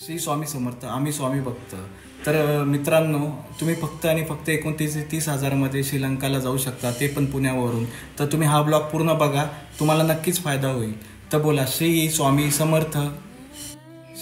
श्री स्वामी समर्थ. आम्ही स्वामी भक्त. तर मित्रांनो, तुम्ही फक्त आणि फक्त 29-30 हजारामध्ये श्रीलंकाला जाऊ शकता, ते पण पुण्यावरून. तर तुम्ही हा ब्लॉग पूर्ण बघा, तुम्हाला नक्कीच फायदा होईल. तर बोला श्री स्वामी समर्थ.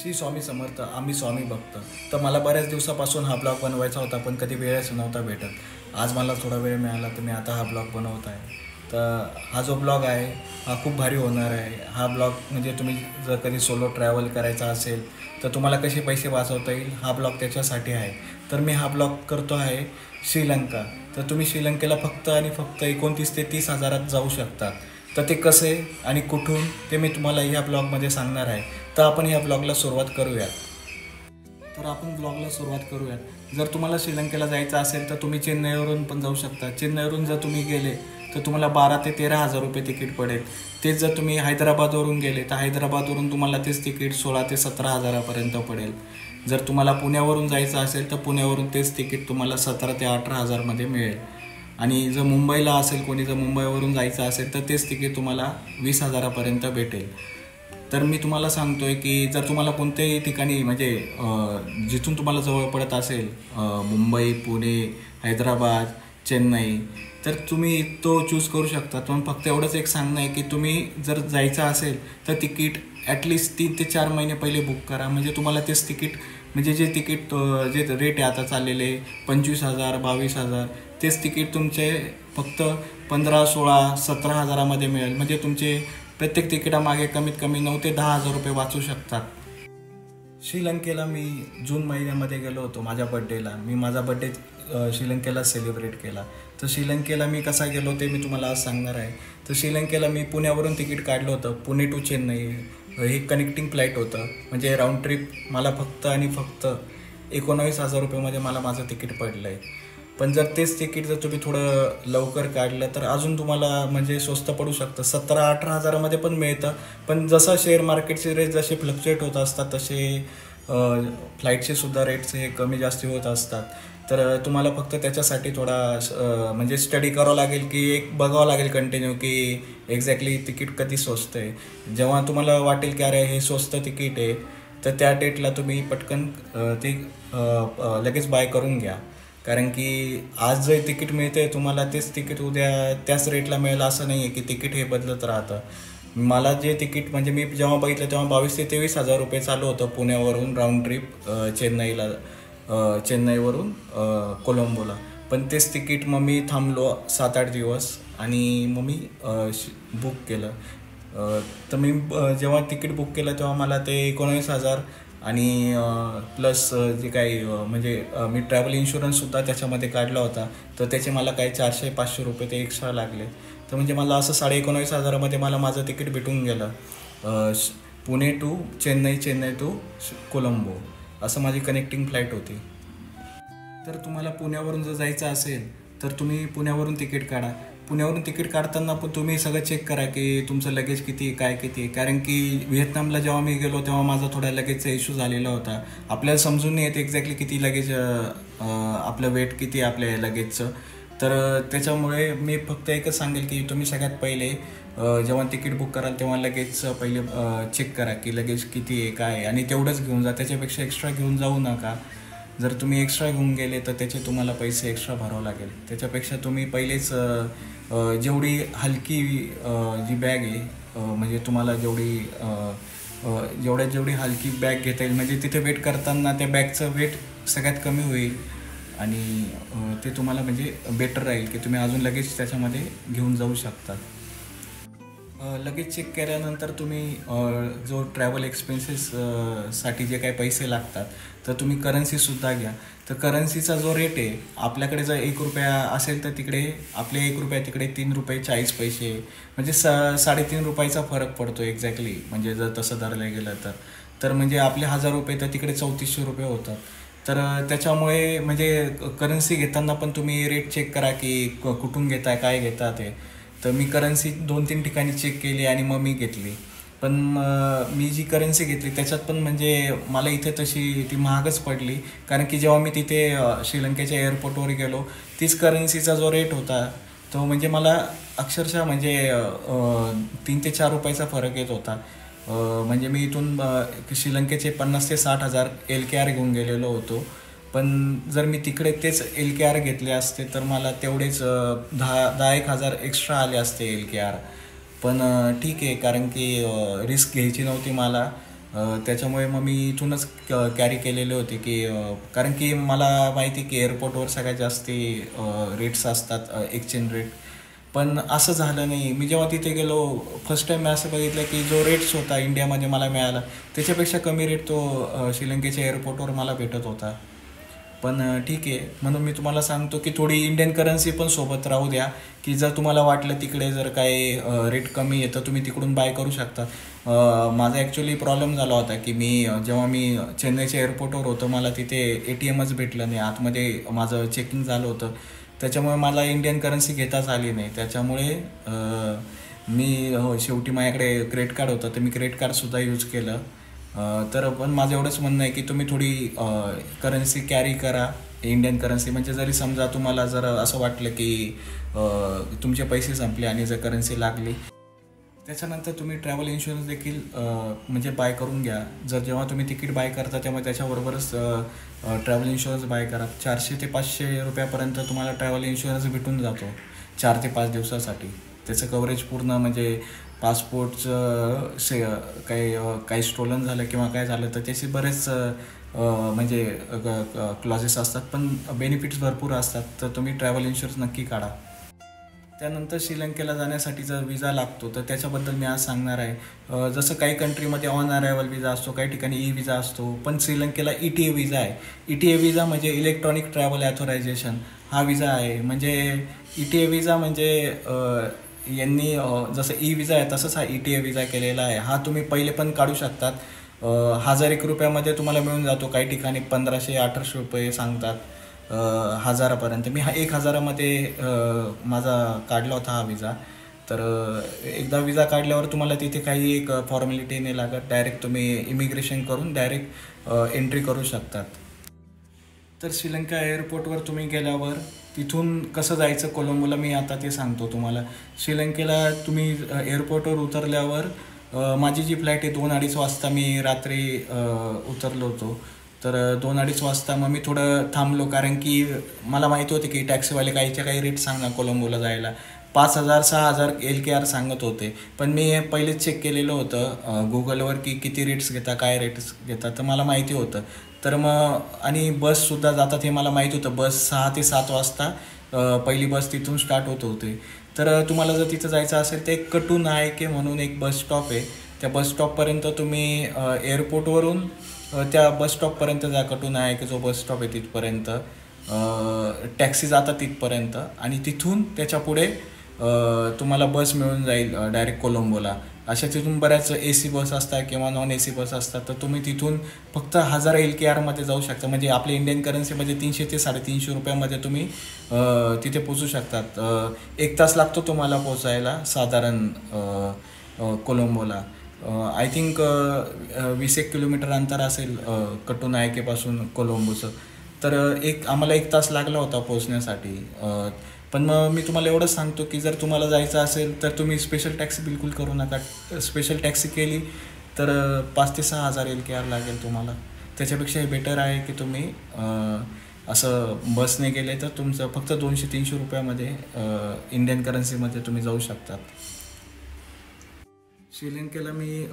श्री स्वामी समर्थ. आम्ही स्वामी भक्त. तर मला बऱ्याच दिवसापासून हा ब्लॉग बनवायचा होता, पण कधी वेळच नव्हता भेटत. आज मला थोडा वेळ मिळाला, तर मी आता हा ब्लॉग बनवत आहे. तर हा जो ब्लॉग आहे हा खूप भारी होणार आहे. हा ब्लॉग म्हणजे तुम्ही जर कधी सोलो ट्रॅव्हल करायचा असेल तर तुम्हाला कसे पैसे वाचवता येईल, हा ब्लॉग त्याच्यासाठी आहे. तर मी हा ब्लॉग करतो आहे श्रीलंका. तर तुम्ही श्रीलंकेला फक्त आणि फक्त 29 ते 30 हजारात जाऊ शकता. तर ते कसे आणि कुठून ते मी तुम्हाला ह्या ब्लॉगमध्ये सांगणार आहे. तर आपण ह्या ब्लॉगला सुरुवात करूयात. तर आपण ब्लॉगला सुरुवात करूयात. जर तुम्हाला श्रीलंकेला जायचं असेल तर तुम्ही चेन्नईवरून पण जाऊ शकता. चेन्नईवरून जर तुम्ही गेले तर तुम्हाला 12 ते 13 हजार रुपये तिकीट पडेल. तेच जर तुम्ही हैदराबादवरून गेले तर हैदराबादवरून तुम्हाला तेच तिकीट 16 ते 17 हजारापर्यंत पडेल. जर तुम्हाला पुण्यावरून जायचं असेल तर पुण्यावरून तेच तिकीट तुम्हाला 17 ते 18 हजारमध्ये मिळेल. आणि जर मुंबईला असेल कोणी, जर मुंबईवरून जायचं असेल तर तेच तिकीट तुम्हाला 20 हजारापर्यंत भेटेल. तर मी तुम्हाला सांगतो आहे की जर तुम्हाला कोणत्याही ठिकाणी म्हणजे जिथून तुम्हाला जवळ पडत असेल, मुंबई, पुणे, हैदराबाद, चेन्नई, तर तुम्ही तो चूज करू शकता. पण फक्त एवढंच एक सांगणं आहे की तुम्ही जर जायचं असेल तर तिकीट ॲटलिस्ट 3 ते 4 महिने पहिले बुक करा. म्हणजे तुम्हाला तेच तिकीट, म्हणजे जे तिकीट जे रेट आहे आता चाललेले 25,000, 22,000, तेच तिकीट तुमचे फक्त 15, 16, 17 हजारामध्ये मिळेल. म्हणजे तुमचे प्रत्येक तिकिटामागे कमीत कमी 9 ते 10 हजार रुपये वाचू शकतात. श्रीलंकेला मी जून महिन्यामध्ये गेलो होतो माझ्या बड्डेला. मी माझा बड्डे श्रीलंकेला सेलिब्रेट केला. तर श्रीलंकेला मी कसा गेलो ते मी तुम्हाला आज सांगणार आहे. तर श्रीलंकेला मी पुण्यावरून तिकीट काढलं होतं. पुणे टू चेन्नई हे कनेक्टिंग फ्लाईट होतं. म्हणजे राऊंड ट्रिप मला फक्त आणि फक्त 19 हजार रुपयेमध्ये मला माझं तिकीट पडलं आहे. पण जर तेच तिकीट जर तुम्ही थोडं लवकर काढलं तर अजून तुम्हाला म्हणजे स्वस्त पडू शकतं. 17-18 हजारामध्ये पण मिळतं. पण जसं शेअर मार्केटचे रेट जसे फ्लक्च्युएट होत असतात तसे फ्लाईटचे सुद्धा रेट्स हे कमी जास्त होत असतात. तर तुम्हाला फक्त त्याच्यासाठी थोडा म्हणजे स्टडी करावं लागेल, की एक बघावं लागेल कंटिन्यू की एक्झॅक्टली तिकीट कधी स्वस्त आहे. जेव्हा तुम्हाला वाटेल की अरे हे स्वस्त तिकीट आहे तर त्या डेटला तुम्ही पटकन ते लगेच बाय करून घ्या. कारण की आज जे तिकीट मिळते तुम्हाला तेच तिकीट उद्या त्याच रेटला मिळेल असं नाही आहे की तिकीट हे बदलत राहतं. मला जे तिकीट म्हणजे मी जेव्हा बघितलं तेव्हा 22 ते 23 हजार रुपये चालू होतं पुण्यावरून राऊंड ट्रिप चेन्नईवरून कोलंबोला. पण तेच तिकीट मग मी थांबलो 7-8 दिवस आणि मग मी बुक केलं. तर मी जेव्हा तिकीट बुक केलं तेव्हा मला ते 19 हजार आणि प्लस जे काही म्हणजे मी ट्रॅव्हल इन्शुरन्ससुद्धा त्याच्यामध्ये काढला होता. तर त्याचे मला काही 400-500 रुपये ते एक्स्ट्रा लागले. तर म्हणजे मला असं 19.5 हजारामध्ये मला माझं तिकीट भेटून गेलं. पुणे टू चेन्नई, चेन्नई टू कोलंबो असं माझी कनेक्टिंग फ्लाईट होती. तर तुम्हाला पुण्यावरून जर जायचं असेल तर तुम्ही पुण्यावरून तिकीट काढा. पुण्यावरून तिकीट काढताना पण तुम्ही सगळं चेक करा की तुमचं लगेज किती आहे, काय किती आहे. कारण की व्हिएतनामला जेव्हा मी गेलो तेव्हा माझा थोडा लगेजचा इश्यू झालेला होता. आपल्याला समजून नाही येत एक्झॅक्टली किती लगेज, आपलं वेट किती आहे आपल्या लगेजचं. तर त्याच्यामुळे मी फक्त एकच सांगेल की तुम्ही सगळ्यात पहिले जेव्हा तिकीट बुक कराल तेव्हा लगेजचं पहिले चेक करा की लगेज किती आहे, काय आहे, आणि तेवढंच घेऊन जा. त्याच्यापेक्षा एक्स्ट्रा घेऊन जाऊ नका. जर तुम्ही एक्स्ट्रा घेऊन गेले तर त्याचे तुम्हाला पैसे एक्स्ट्रा भरावं लागेल. त्याच्यापेक्षा तुम्ही पहिलेच जेवढी हलकी जी बॅग आहे, म्हणजे तुम्हाला जेवढी हलकी बॅग घेता येईल, म्हणजे तिथे वेट करताना त्या बॅगचं वेट सगळ्यात कमी होईल आणि ते तुम्हाला म्हणजे बेटर राहील की तुम्ही अजून लगेच त्याच्यामध्ये घेऊन जाऊ शकता. लगेच चेक केल्यानंतर तुम्ही जो ट्रॅव्हल एक्सपेन्सेस साठी जे काही पैसे लागतात तर तुम्ही करन्सीसुद्धा घ्या. तर करन्सीचा जो रेट आहे आपल्याकडे जर 1 रुपया असेल तर तिकडे आपले 1 रुपया तिकडे 3 रुपये 40 पैसे, म्हणजे 3.5 रुपयाचा फरक पडतो एक्झॅक्टली. म्हणजे जर तसं धरलं गेलं तर म्हणजे आपले 1000 रुपये तर तिकडे 3400 रुपये होतात. तर त्याच्यामुळे म्हणजे करन्सी घेताना पण तुम्ही रेट चेक करा की कुठून घेताय, काय घेता ते. तर मी करन्सी 2-3 ठिकाणी चेक केली आणि मग मी घेतली. पण मी जी करन्सी घेतली त्याच्यात पण म्हणजे मला इथे तशी ती महागच पडली. कारण की जेव्हा मी तिथे श्रीलंकेच्या एअरपोर्टवर गेलो तीच करन्सीचा जो रेट होता तो म्हणजे मला अक्षरशः म्हणजे 3 ते 4 रुपयाचा फरक येत होता. म्हणजे मी इथून श्रीलंकेचे 50 ते 60 हजार LKR घेऊन गेलेलो होतो. पण जर मी तिकडे तेच LKR घेतले असते तर मला तेवढेच 10-10 एक हजार एक्स्ट्रा आले असते LKR. पण ठीक आहे, कारण की रिस्क घ्यायची नव्हती मला. त्याच्यामुळे मग मी इथूनच कॅरी केलेले होते की कारण की मला माहिती की एअरपोर्टवर सगळ्यात जास्ती रेट्स असतात, एक्सचेंज रेट. पण असं झालं नाही. मी जेव्हा तिथे गेलो फर्स्ट टाईम मी असं बघितलं की जो रेट्स होता इंडियामध्ये मला मिळाला त्याच्यापेक्षा कमी रेट तो श्रीलंकेच्या एअरपोर्टवर मला भेटत होता. पण ठीक आहे, म्हणून मी तुम्हाला सांगतो की थोडी इंडियन करन्सी पण सोबत राहू द्या, की जर तुम्हाला वाटलं तिकडे जर काही रेट कमी आहे तर तुम्ही तिकडून बाय करू शकता. माझा ॲक्च्युली प्रॉब्लेम झाला होता की जेव्हा मी चेन्नईच्या एअरपोर्टवर होतो मला तिथे ATMच भेटलं नाही. आतमध्ये माझं चेकिंग झालं होतं, त्याच्यामुळे मला इंडियन करन्सी घेताच आली नाही. त्याच्यामुळे शेवटी माझ्याकडे क्रेडिट कार्ड होतं तर मी क्रेडिट कार्डसुद्धा यूज केलं. तर पण माझं एवढंच म्हणणं आहे की तुम्ही थोडी करन्सी कॅरी करा, इंडियन करन्सी. म्हणजे जरी समजा तुम्हाला जर असं वाटलं की तुमचे पैसे संपले आणि जर करन्सी लागली, त्याच्यानंतर तुम्ही ट्रॅव्हल इन्शुरन्स देखील म्हणजे बाय करून घ्या. जेव्हा तुम्ही तिकीट बाय करता तेव्हा त्याच्याबरोबरच ट्रॅव्हल इन्शुरन्स बाय करा. 400 ते 500 रुपयापर्यंत तुम्हाला ट्रॅव्हल इन्शुरन्स भेटून जातो 4 ते 5 दिवसासाठी. त्याचं कव्हरेज पूर्ण म्हणजे पासपोर्टचं काही स्टोलन झालं किंवा काय झालं तर त्याचे बरेच म्हणजे क्लॉजेस असतात, पण बेनिफिट्स भरपूर असतात. तर तुम्ही ट्रॅव्हल इन्शुरन्स नक्की काढा. त्यानंतर श्रीलंकेला जाण्यासाठी जर विजा लागतो तर त्याच्याबद्दल मी आज सांगणार आहे. जसं काही कंट्रीमध्ये ऑन अरायवल विजा असतो, काही ठिकाणी विजा असतो, पण श्रीलंकेला ETA विजा आहे. ETA विजा म्हणजे इलेक्ट्रॉनिक ट्रॅव्हल ॲथोरायझेशन हा विजा आहे. म्हणजे ETA विजा म्हणजे यांनी जसं विजा आहे तसंच हा ETA विजा केलेला आहे. हा तुम्ही पहिले पण काढू शकतात. 1001 रुपयामध्ये तुम्हाला मिळून जातो. काही ठिकाणी 1500-1800 रुपये सांगतात 1000पर्यंत. मी 1000मध्ये माझा काढला होता हा विजा. तर एकदा विजा काढल्यावर तुम्हाला तिथे काही एक फॉर्मॅलिटी नाही लागत, डायरेक्ट तुम्ही इमिग्रेशन करून डायरेक्ट एंट्री करू शकतात. तर श्रीलंका एअरपोर्टवर तुम्ही गेल्यावर तिथून कसं जायचं कोलंबोला मी आता ते सांगतो तुम्हाला. श्रीलंकेला तुम्ही एअरपोर्टवर उतरल्यावर माझी जी फ्लाईट आहे 2-2:30 वाजता मी रात्री उतरलो होतो. तर 2-2:30 वाजता मग मी थोडं थांबलो, कारण की मला माहिती होते की टॅक्सीवाले काही रेट सांगणार कोलंबोला जायला. 5,000-6,000 LKR सांगत होते. पण मी पहिलेच चेक केलेलं होतं गुगलवर की किती रेट्स घेतात, काय रेट्स घेतात, तर मला माहिती होतं. तर मग आणि बससुद्धा जातात हे मला माहिती होतं. बस 6 ते 7 वाजता पहिली बस तिथून स्टार्ट होत होते. तर तुम्हाला जर तिथं जायचं असेल तर एक कटू नायके म्हणून एक बस स्टॉप आहे. त्या बस स्टॉपपर्यंत तुम्ही एअरपोर्टवरून त्या बस स्टॉपपर्यंत जा. कटू नायके जो बस स्टॉप आहे तिथपर्यंत टॅक्सी जातात तिथपर्यंत, आणि तिथून त्याच्या पुढे तुम्हाला बस मिळून जाईल डायरेक्ट कोलंबोला. अशा तिथून बऱ्याच AC बस असतात किंवा नॉन AC बस असतात. तर तुम्ही तिथून फक्त 1000 LKRमध्ये जाऊ शकता. म्हणजे आपल्या इंडियन करन्सीमध्ये 300 ते 350 रुपयामध्ये तुम्ही तिथे पोचू शकतात. 1 तास लागतो तुम्हाला पोचायला साधारण कोलंबोला. आय थिंक 20-1 किलोमीटर अंतर असेल कटू नायकेपासून कोलंबोचं. तर आम्हाला 1 तास लागला होता पोचण्यासाठी. पण मग मी तुम्हाला एवढंच सांगतो की जर तुम्हाला जायचं असेल तर तुम्ही स्पेशल टॅक्सी बिलकुल करू नका. स्पेशल टॅक्सी केली तर 5,000 ते 6,000 LKR लागेल तुम्हाला. त्याच्यापेक्षा हे बेटर आहे की तुम्ही असं बसने गेले तर तुमचं फक्त 200-300 रुपयामध्ये इंडियन करन्सीमध्ये तुम्ही जाऊ शकतात. श्रीलंकेला मी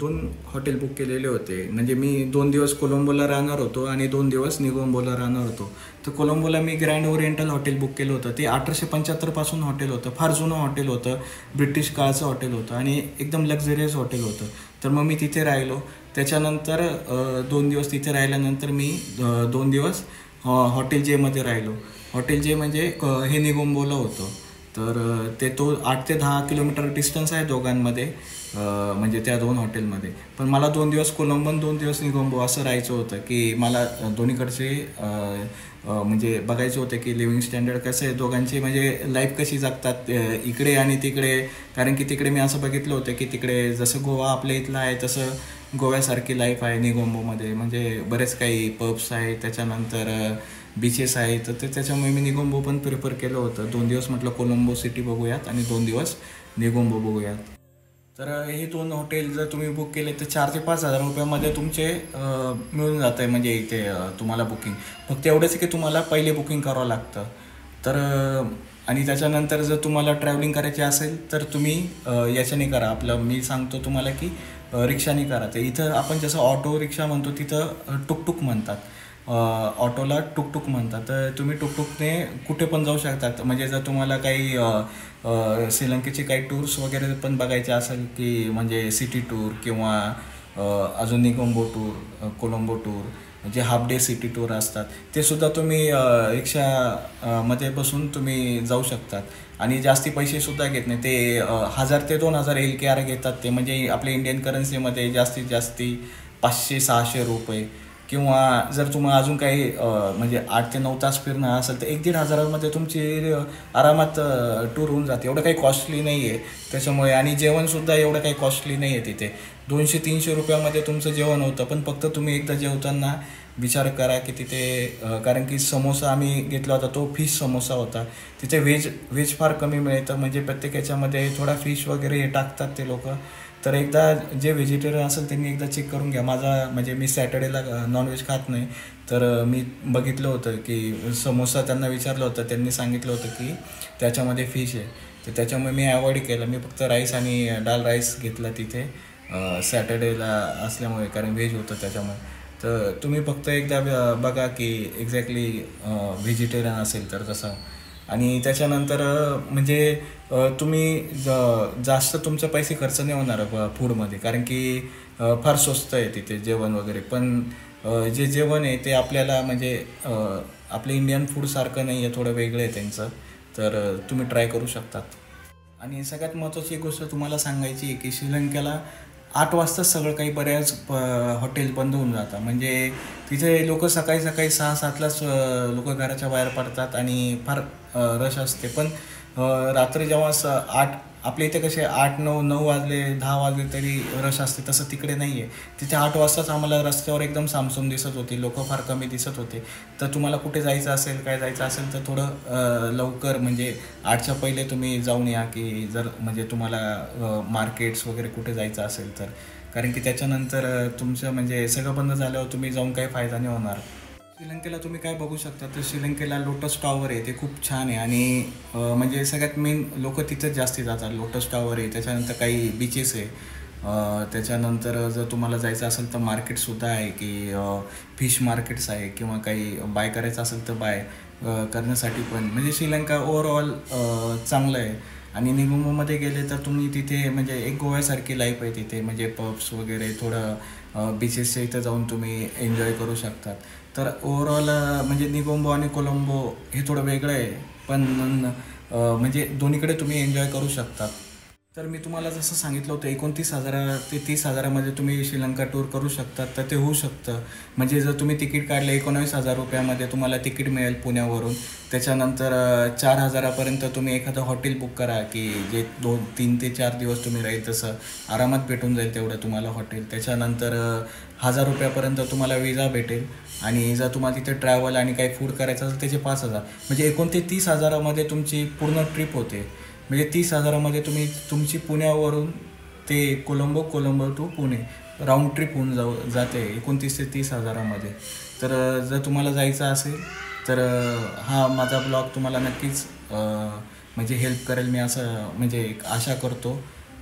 2 हॉटेल बुक केलेले होते. म्हणजे मी 2 दिवस कोलंबोला राहणार होतो आणि 2 दिवस निगोम्बोला राहणार होतो. तर कोलंबोला मी ग्रँड ओरिएंटल हॉटेल बुक केलं होतं. ते 1875 हॉटेल होतं. फार जुनं हॉटेल होतं, ब्रिटिश काळचं हॉटेल होतं आणि एकदम लक्झरियस हॉटेल होतं. तर मग मी तिथे राहिलो. त्याच्यानंतर 2 दिवस तिथे राहिल्यानंतर मी 2 दिवस हॉटेल जेमध्ये राहिलो. हॉटेल जे म्हणजे हे निगोम्बोला होतं. तर तो 8 ते 10 किलोमीटर डिस्टन्स आहे दोघांमध्ये, म्हणजे त्या 2 हॉटेलमध्ये. पण मला 2 दिवस कोलंबो, 2 दिवस निगोम्बो असं राहायचं होतं की मला दोन्हीकडचे म्हणजे बघायचं होतं की लिव्हिंग स्टँडर्ड कसं आहे दोघांचे, म्हणजे लाईफ कशी जगतात इकडे आणि तिकडे. कारण की तिकडे मी असं बघितलं होतं की तिकडे जसं गोवा आपल्या इथलं आहे तसं गोव्यासारखी लाईफ आहे निगोम्बोमध्ये. म्हणजे बरेच काही पब्स आहेत, त्याच्यानंतर बीचेस आहेत. तर त्याच्यामुळे मी निगोम्बो पण प्रिफर केलं होतं. 2 दिवस म्हटलं कोलंबो सिटी बघूयात आणि 2 दिवस निगोम्बो बघूयात. तर हे 2 हॉटेल जर तुम्ही बुक केले तर 4 ते 5 हजार रुपयामध्ये तुमचे मिळून जात आहे, म्हणजे इथे तुम्हाला बुकिंग. फक्त एवढंच आहे की तुम्हाला पहिले बुकिंग करावं लागतं. तर आणि त्याच्यानंतर जर तुम्हाला ट्रॅव्हलिंग करायची असेल तर तुम्ही याच्याने करा, आपलं मी सांगतो तुम्हाला की रिक्षाने करा. तर इथं आपण जसं ऑटो रिक्षा म्हणतो तिथं टुकटुक म्हणतात, ऑटोला टुकटुक म्हणतात. तर तुम्ही टुकटुकने कुठे पण जाऊ शकतात. म्हणजे जर तुम्हाला काही श्रीलंकेचे काही टूर्स वगैरे पण बघायचे असेल की म्हणजे सिटी टूर किंवा अजून निगोंबो टूर, कोलंबो टूर, जे हाफ डे सिटी टूर असतात ते सुद्धा तुम्ही रिक्षा मध्ये बसून तुम्ही जाऊ शकतात. आणि जास्ती पैसेसुद्धा घेत नाही ते, 1000 ते 2000 LKR घेतात ते, म्हणजे आपल्या इंडियन करन्सीमध्ये जास्तीत जास्ती 500-600 रुपये. किंवा जर तुम्हाला अजून काही म्हणजे 8 ते 9 तास फिरणं असेल तर 1-1.5 हजारामध्ये तुमची आरामात टूर होऊन जाते. एवढं काही कॉस्टली नाही आहे त्याच्यामुळे. आणि जेवणसुद्धा एवढं काही कॉस्टली नाही आहे तिथे. 200-300 रुपयामध्ये तुमचं जेवण होतं. पण फक्त तुम्ही एकदा जेवताना विचार करा की तिथे कारण की समोसा आम्ही घेतला होता तो फिश समोसा होता. तिथे व्हेज फार कमी मिळतं, म्हणजे प्रत्येक याच्यामध्ये थोडा फिश वगैरे हे टाकतात ते लोक. तर एकदा जे व्हेजिटेरियन असेल त्यांनी एकदा चेक करून घ्या. माझा म्हणजे मी सॅटर्डेला नॉनव्हेज खात नाही, तर मी बघितलं होतं की समोसा त्यांना विचारलं होतं, त्यांनी सांगितलं होतं की त्याच्यामध्ये फिश आहे. तर त्याच्यामुळे मी अवॉइड केलं. मी फक्त राईस आणि दाल राईस घेतला तिथे सॅटर्डेला असल्यामुळे, कारण व्हेज होतं त्याच्यामुळे. तर तुम्ही फक्त एकदा बघा की एक्झॅक्टली व्हेजिटेरियन असेल तर तसं. आणि त्याच्यानंतर म्हणजे तुम्ही जास्त तुमचे पैसे खर्च नाही होणार फूडमध्ये, कारण की फार स्वस्त आहे तिथे जेवण वगैरे. पण जे जेवण आहे ते आपल्याला म्हणजे आपलं इंडियन फूडसारखं नाही आहे, थोडं वेगळं आहे त्यांचं. तर तुम्ही ट्राय करू शकतात. आणि सगळ्यात महत्त्वाची एक गोष्ट तुम्हाला सांगायची आहे की श्रीलंकेला 8 वाजता सगळं काही बऱ्याच हॉटेल बंद होऊन जातात. म्हणजे तिथे लोक सकाळी सकाळी 6-7लाच लोक घराच्या बाहेर पडतात आणि फार रश असते. पण रात्री जेव्हा 8, आपल्या इथे कसे 8-9 वाजले 10 वाजले तरी रश असते, तसं तिकडे नाही आहे. तिथे 8 वाजताच आम्हाला रस्त्यावर एकदम सामसूम दिसत होती, लोक फार कमी दिसत होते. तर तुम्हाला कुठे जायचं असेल, काय जायचं असेल तर थोडं लवकर म्हणजे 8च्या पहिले तुम्ही जाऊन या, की जर म्हणजे तुम्हाला मार्केट्स वगैरे कुठे जायचं असेल तर. कारण की त्याच्यानंतर तुमचं म्हणजे सगळं बंद झाल्यावर तुम्ही जाऊन काही फायदा नाही होणार. श्रीलंकेला तुम्ही काय बघू शकता तर श्रीलंकेला लोटस टॉवर आहे, ते खूप छान आहे. आणि म्हणजे सगळ्यात मेन लोक तिथंच जास्ती जातात. लोटस टॉवर आहे, त्याच्यानंतर काही बीचेस आहे, त्याच्यानंतर जर तुम्हाला जायचं असेल तर मार्केटसुद्धा आहे की फिश मार्केट्स आहे, किंवा काही बाय करायचं असेल तर बाय करण्यासाठी पण. म्हणजे श्रीलंका ओव्हरऑल चांगलं आहे. आणि निगोंबोमध्ये गेले तर तुम्ही तिथे म्हणजे एक गोव्यासारखी लाईफ आहे तिथे, म्हणजे पब्स वगैरे, थोडं बीचेसच्या इथं जाऊन तुम्ही एन्जॉय करू शकतात. तर ओव्हरऑल म्हणजे निगोंबो आणि कोलंबो हे थोडं वेगळं आहे, पण म्हणजे दोन्हीकडे तुम्ही एन्जॉय करू शकतात. तर मी तुम्हाला जसं सांगितलं होतं 29,000 ते 30,000मध्ये तुम्ही श्रीलंका टूर करू शकतात. तर ते होऊ शकतं. म्हणजे जर तुम्ही तिकीट काढलं 19,000 रुपयामध्ये तुम्हाला तिकीट मिळेल पुण्यावरून. त्याच्यानंतर 4,000पर्यंत तुम्ही एखादं हॉटेल बुक करा की जे 3 ते 4 दिवस तुम्ही राहील, तसं आरामात भेटून जाईल तेवढं तुम्हाला हॉटेल. त्याच्यानंतर 1,000 रुपयापर्यंत तुम्हाला विजा भेटेल. आणि जर तुम्हाला तिथे ट्रॅव्हल आणि काही फूड करायचं असेल त्याचे 5,000, म्हणजे एकूण ते 30,000मध्ये तुमची पूर्ण ट्रिप होते. म्हणजे 30,000मध्ये तुमची पुण्यावरून ते Colombo, Colombo to Pune round trip होऊन जाते 29 ते 30,000मध्ये. तर जर तुम्हाला जायचं असेल तर हा माझा ब्लॉग तुम्हाला नक्कीच म्हणजे हेल्प करेल, मी असं म्हणजे आशा करतो.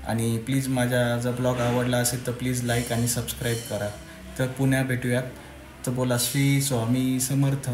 आणि प्लीज माझा जर ब्लॉग आवडला असेल तर प्लीज लाईक आणि सबस्क्राईब करा. तर पुन्हा भेटूयात. तर बोला श्री स्वामी समर्थ.